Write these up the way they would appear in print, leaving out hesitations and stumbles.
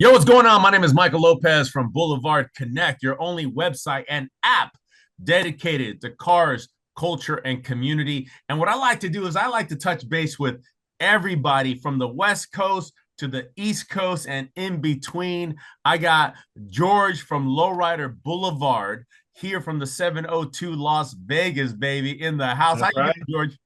Yo, what's going on? My name is Michael Lopez from Boulevard Connect, your only website and app dedicated to cars, culture, and community. And what I like to do is I like to touch base with everybody from the West Coast to the East Coast and in between. I got George from Lowrider Boulevard here from the 702 Las Vegas, baby, in the house. How That's you right. doing, George?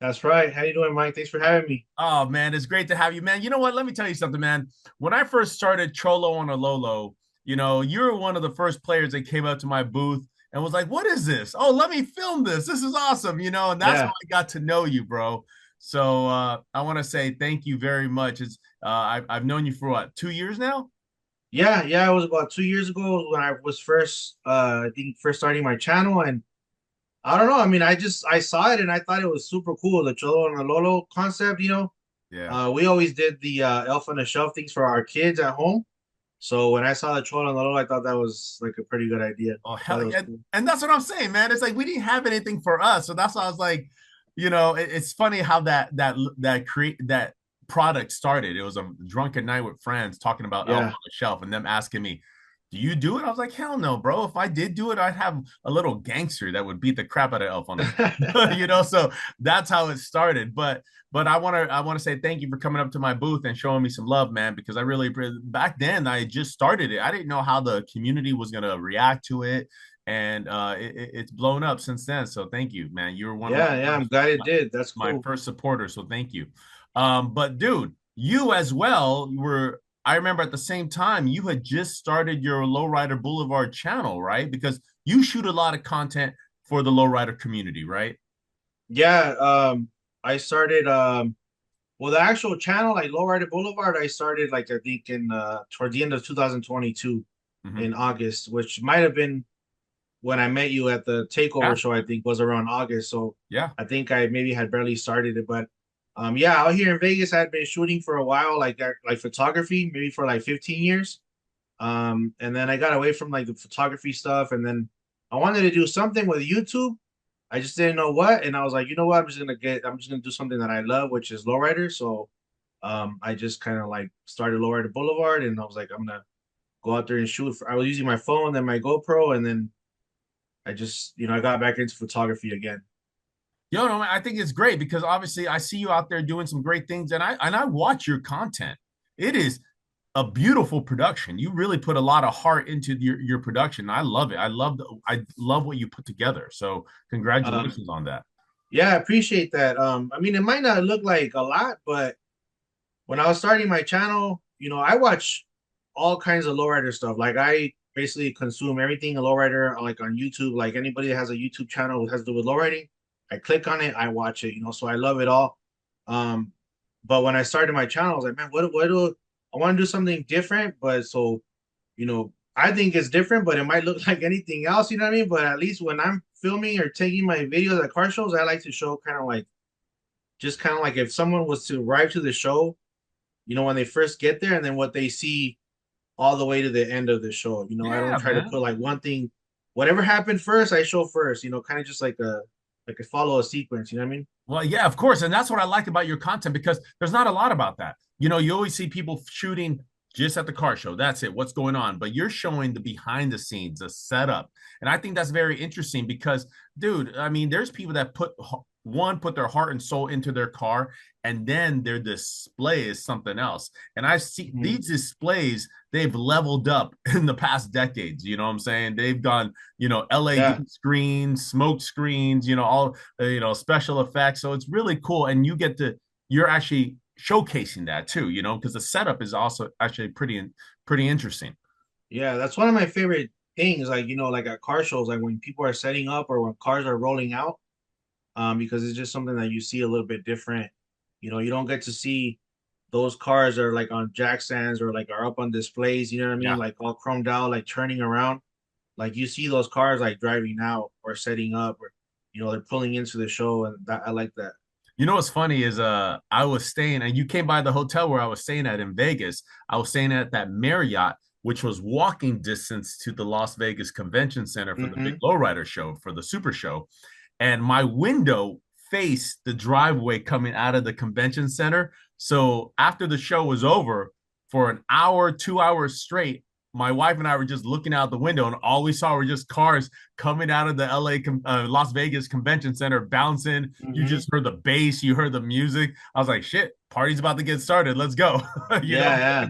That's right. How you doing, Mike? Thanks for having me. Oh man, it's great to have you, man. You know what? Let me tell you something, man. When I first started Cholo on a Lolo, you were one of the first players that came up to my booth and was like, "What is this? Oh, let me film this. This is awesome." And that's how Yeah. I got to know you, bro. So I want to say thank you very much. I've known you for what, 2 years now? Yeah. It was about 2 years ago when I was first I think first starting my channel, and I don't know. I mean, I saw it and I thought it was super cool, the Cholo and the Lolo concept. Yeah. We always did the Elf on the Shelf things for our kids at home. So when I saw the Cholo and the Lolo, I thought that was like a pretty good idea. Oh I thought hell it was yeah. cool. And that's what I'm saying, man. It's like we didn't have anything for us. So that's why I was like, it's funny how that product started. It was a drunken night with friends talking about Elf Yeah. on the Shelf and them asking me, "Do you do it?" I was like, "Hell no, bro. If I did do it, I'd have a little gangster that would beat the crap out of Elf on the Shelf." So that's how it started. But I want to say thank you for coming up to my booth and showing me some love, man, because I really back then I just started it. I didn't know how the community was gonna react to it. And it's blown up since then. So thank you, man. You were one of Yeah, I'm glad it did. That's my cool. first supporter, so thank you. But dude, you as well were. I remember at the same time you had just started your Lowrider Boulevard channel, right? Because you shoot a lot of content for the Lowrider community, right? Yeah, I started well, the actual channel, like Lowrider Boulevard, I started like I think in toward the end of 2022 Mm-hmm. in August, which might have been when I met you at the takeover Yeah, show. I think was around August, so yeah. I think I maybe had barely started it. But yeah, out here in Vegas, I had been shooting for a while, like photography, maybe for like 15 years. And then I got away from like the photography stuff, and then I wanted to do something with YouTube. I just didn't know what, and I was like, you know what, I'm just gonna do something that I love, which is lowrider. So I just kind of like started Lowrider Boulevard, and I was like, I'm gonna go out there and shoot. I was using my phone, then my GoPro, and then I just, I got back into photography again. No, man, I think it's great because obviously I see you out there doing some great things, and I watch your content. It is a beautiful production. You really put a lot of heart into your production. I love it. I love what you put together. So Um, congratulations on that. yeah, I appreciate that. I mean, it might not look like a lot, but when I was starting my channel, I watch all kinds of lowrider stuff. Like I basically consume everything a lowrider, like on YouTube. Like anybody that has a YouTube channel that has to do with lowriding, I click on it, I watch it. So I love it all. Um, but when I started my channel, I was like, man, what do I want to do something different? But so, I think it's different, but it might look like anything else. You know what I mean? But at least when I'm filming or taking my videos at car shows, I like to show kind of like just kind of like if someone was to arrive to the show, when they first get there, and then what they see all the way to the end of the show. I don't Yeah, try to man. put like one thing, whatever happened first, I show first. Kind of just like a follow a sequence. You know what I mean? Well, yeah, of course. And that's what I like about your content because there's not a lot about that. You always see people shooting just at the car show. That's it. What's going on? But you're showing the behind the scenes, the setup. And I think that's very interesting because, dude, I mean, there's people that put their heart and soul into their car, and then their display is something else. And I see Mm-hmm. these displays, they've leveled up in the past decades. You know what I'm saying? They've gone, LED Yeah, screens, smoke screens, all special effects. So it's really cool, and you're actually showcasing that too, because the setup is also actually pretty interesting. yeah. That's one of my favorite things. Like like at car shows, like when people are setting up or when cars are rolling out, because it's just something that you see a little bit different. You don't get to see those cars are like on jack stands or like are up on displays. You know what I mean? Yeah. Like all chromed out, like turning around. Like you see those cars like driving out or setting up, or they're pulling into the show, and that I like that. You know what's funny is I was staying and you came by the hotel where I was staying at in Vegas. I was staying at that Marriott, which was walking distance to the Las Vegas Convention Center for the big Mm-hmm. lowrider show for the super show. And my window faced the driveway coming out of the convention center. So after the show was over, for an hour, 2 hours straight. My wife and I were just looking out the window, and all we saw were just cars coming out of the Las Vegas Convention Center, bouncing. You Hmm. just heard the bass, you heard the music. I was like, "Shit, party's about to get started. Let's go!" you know. Yeah, yeah,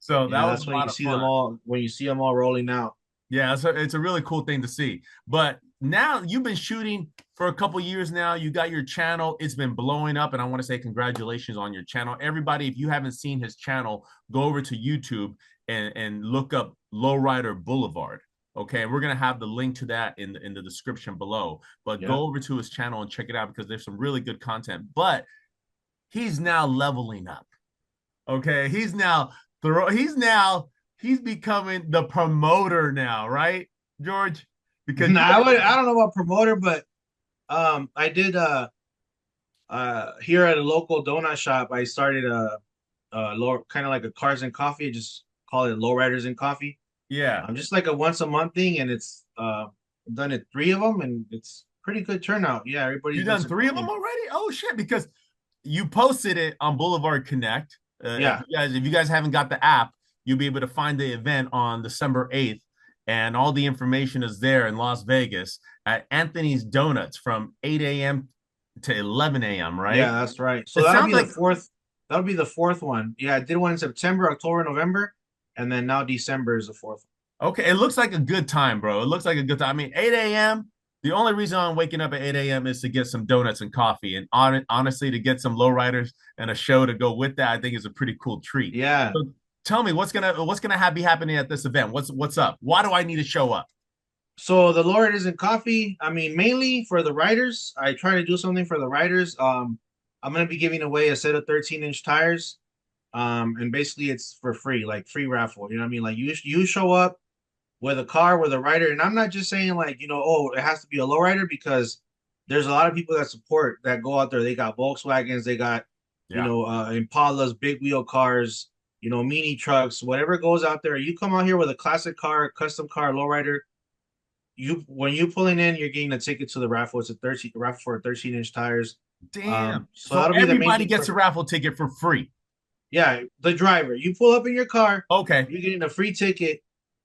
So that yeah. was That's a when lot you of see them fun. all. When you see them all rolling out. Yeah, it's a really cool thing to see. But now you've been shooting for a couple years now. You got your channel. It's been blowing up. And I want to say congratulations on your channel. Everybody, if you haven't seen his channel, go over to YouTube and look up Lowrider Boulevard. Okay. And we're gonna have the link to that in the description below. But Yeah. go over to his channel and check it out because there's some really good content. But he's now leveling up. Okay, he's becoming the promoter now, right, George? Because Nah, you I don't know about promoter, but I did here at a local donut shop. I started a low kind of like a cars and coffee. I just call it Lowriders and coffee. yeah, Just like a once a month thing, and it's I've done it three of them, and it's pretty good turnout. Yeah, you everybody's been done three of them supporting. already? Oh shit! Because you posted it on Boulevard Connect. Yeah, If you guys haven't got the app, you'll be able to find the event on December 8th, and all the information is there in Las Vegas at Anthony's Donuts from 8 a.m. to 11 a.m. yeah, Right? that's right. So It that'll sounds be the like fourth. That'll be the fourth one. Yeah, I did one in September, October, November, and then now December is the fourth. okay, it looks like a good time, bro. It looks like a good time. I mean, 8 a.m. The only reason I'm waking up at 8 a.m. is to get some donuts and coffee. And honestly, to get some lowriders and a show to go with that, I think is a pretty cool treat. Yeah. So tell me what's gonna be happening at this event? What's up? Why do I need to show up? So the Lord isn't coffee. I mean, mainly for the riders. I try to do something for the riders. I'm gonna be giving away a set of 13-inch tires. And basically it's for free, like free raffle. You know what I mean? Like you show up with a car with a rider, and I'm not just saying like oh it has to be a low rider because there's a lot of people that support that go out there. They got Volkswagens, they got Yeah. Impalas, big wheel cars, mini trucks, whatever goes out there. You come out here with a classic car, custom car, lowrider. You when you pulling in, you're getting a ticket to the raffle. It's a 13 raffle for 13-inch tires. Damn. So So that'll be the main everybody thing gets for a raffle ticket for free. yeah, the driver. You pull up in your car, Okay. you're getting a free ticket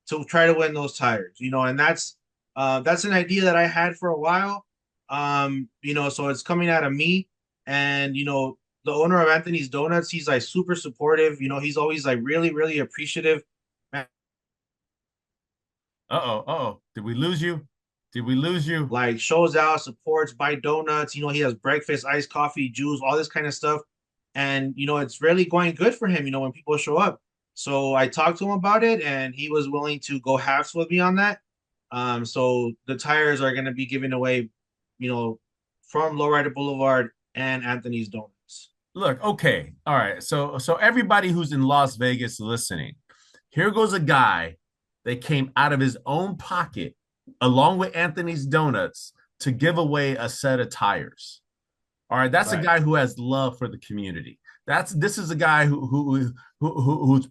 to try to win those tires. And that's an idea that I had for a while. So it's coming out of me, and the owner of Anthony's Donuts, he's like super supportive. He's always like really, really appreciative. Uh-oh. Uh-oh. Did we lose you? Did we lose you? Like shows out, supports, buy donuts. He has breakfast, iced coffee, juice, all this kind of stuff. And it's really going good for him, when people show up. So I talked to him about it, and he was willing to go halves with me on that. So the tires are going to be given away, from Lowrider Boulevard and Anthony's Donuts. Look, okay. All right. So everybody who's in Las Vegas listening, here goes a guy that came out of his own pocket along with Anthony's Donuts to give away a set of tires. All right, that's a Right. guy who has love for the community. This is a guy who's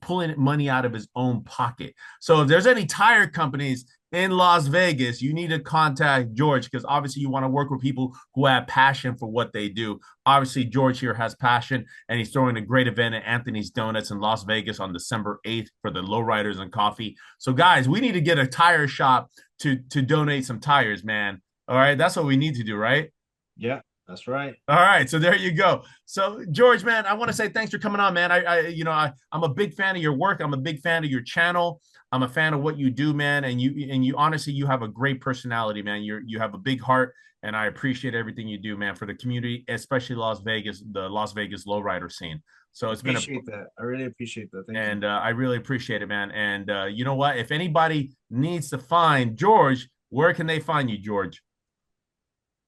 pulling money out of his own pocket. So if there's any tire companies in Las Vegas, you need to contact George because obviously you want to work with people who have passion for what they do. Obviously, George here has passion, and he's throwing a great event at Anthony's Donuts in Las Vegas on December 8th for the Lowriders and Coffee. So, guys, we need to get a tire shop to donate some tires, man. All right, that's what we need to do, right? Yeah, that's right. All right, so there you go. So George, man, I want to say thanks for coming on, man. I'm a big fan of your work. I'm a big fan of your channel. I'm a fan of what you do, man. And you honestly, you have a great personality, man. You have a big heart, and I appreciate everything you do, man, for the community, especially Las Vegas, the Las Vegas lowrider scene. So it's been a Appreciate that. I really appreciate that. Thank you. and I really appreciate it, man. And you know what? If anybody needs to find George, where can they find you, George?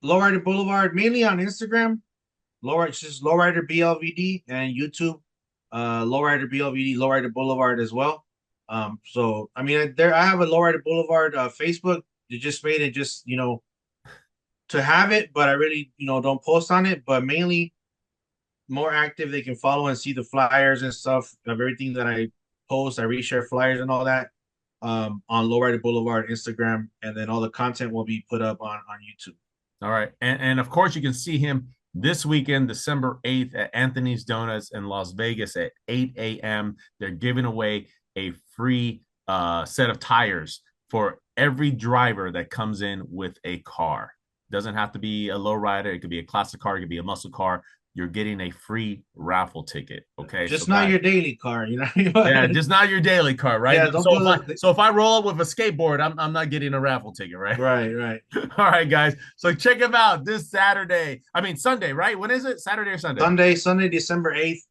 Lowrider Boulevard, mainly on Instagram. It's just Lowrider BLVD, and YouTube, Lowrider BLVD, Lowrider Boulevard as well. So I mean, I have a Lowrider Boulevard Facebook. They just made it just to have it, but I really don't post on it. But mainly more active, they can follow and see the flyers and stuff of everything that I post. I reshare flyers and all that on Lowrider Boulevard Instagram, and then all the content will be put up on YouTube. All right. And of course, you can see him this weekend, December 8th at Anthony's Donuts in Las Vegas at 8 a.m. They're giving away a free set of tires for every driver that comes in with a car. Doesn't have to be a lowrider. It could be a classic car. It could be a muscle car. You're getting a free raffle ticket. Okay, so Just not guys, your daily car, you yeah, know. just not your daily car, right? Yeah, don't So put if I roll up with a skateboard, I'm not getting a raffle ticket, right? right, right. All right, guys. So check them out this Saturday. I mean Sunday, right? When is it? Saturday or Sunday? Sunday, December 8th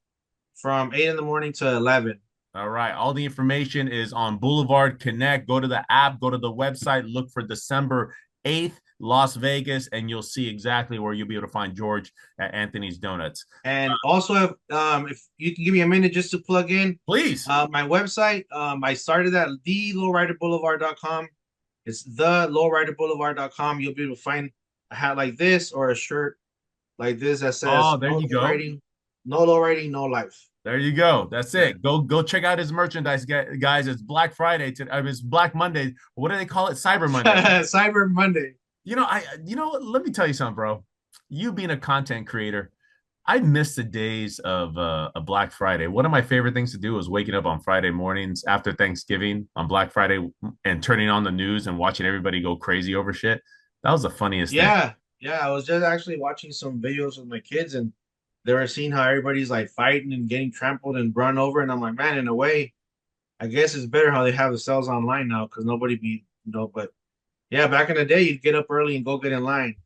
from 8 in the morning to 11. All right. All the information is on Boulevard Connect. Go to the app, go to the website, look for December 8th, Las Vegas, and you'll see exactly where you'll be able to find George at Anthony's Donuts. And also, if you can give me a minute just to plug in Please. my website, I started at thelowriderboulevard.com. It's thelowriderboulevard.com. You'll be able to find a hat like this or a shirt like this that says Oh, there no you low go. riding, no low riding, no life. There you go. That's it. Go check out his merchandise, guys. It's Black Friday. It's Black Monday. What do they call it? Cyber Monday. Cyber Monday. Let me tell you something, bro. You being a content creator, I miss the days of a Black Friday. One of my favorite things to do was waking up on Friday mornings after Thanksgiving on Black Friday and turning on the news and watching everybody go crazy over shit. That was the funniest thing. Yeah, yeah. I was just actually watching some videos with my kids, and they were seeing how everybody's like fighting and getting trampled and run over. And I'm like, man, in a way, I guess it's better how they have the sales online now because nobody be, but yeah, back in the day, you'd get up early and go get in line.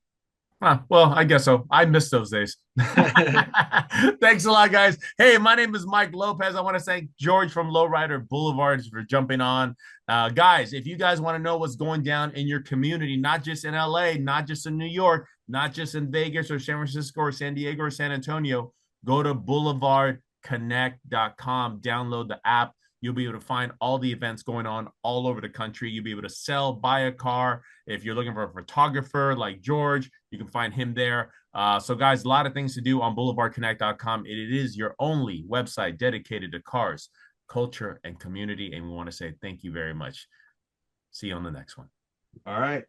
Well, I guess so. I miss those days. Thanks a lot, guys. Hey, my name is Mike Lopez. I want to thank George from Lowrider Boulevards for jumping on. Guys, if you guys want to know what's going down in your community, not just in LA, not just in New York, not just in Vegas or San Francisco or San Diego or San Antonio, go to boulevardconnect.com, download the app. You'll be able to find all the events going on all over the country. You'll be able to sell, buy a car. If you're looking for a photographer like George, you can find him there. So, guys, a lot of things to do on boulevardconnect.com. It is your only website dedicated to cars, culture, and community. And we want to say thank you very much. See you on the next one. All right.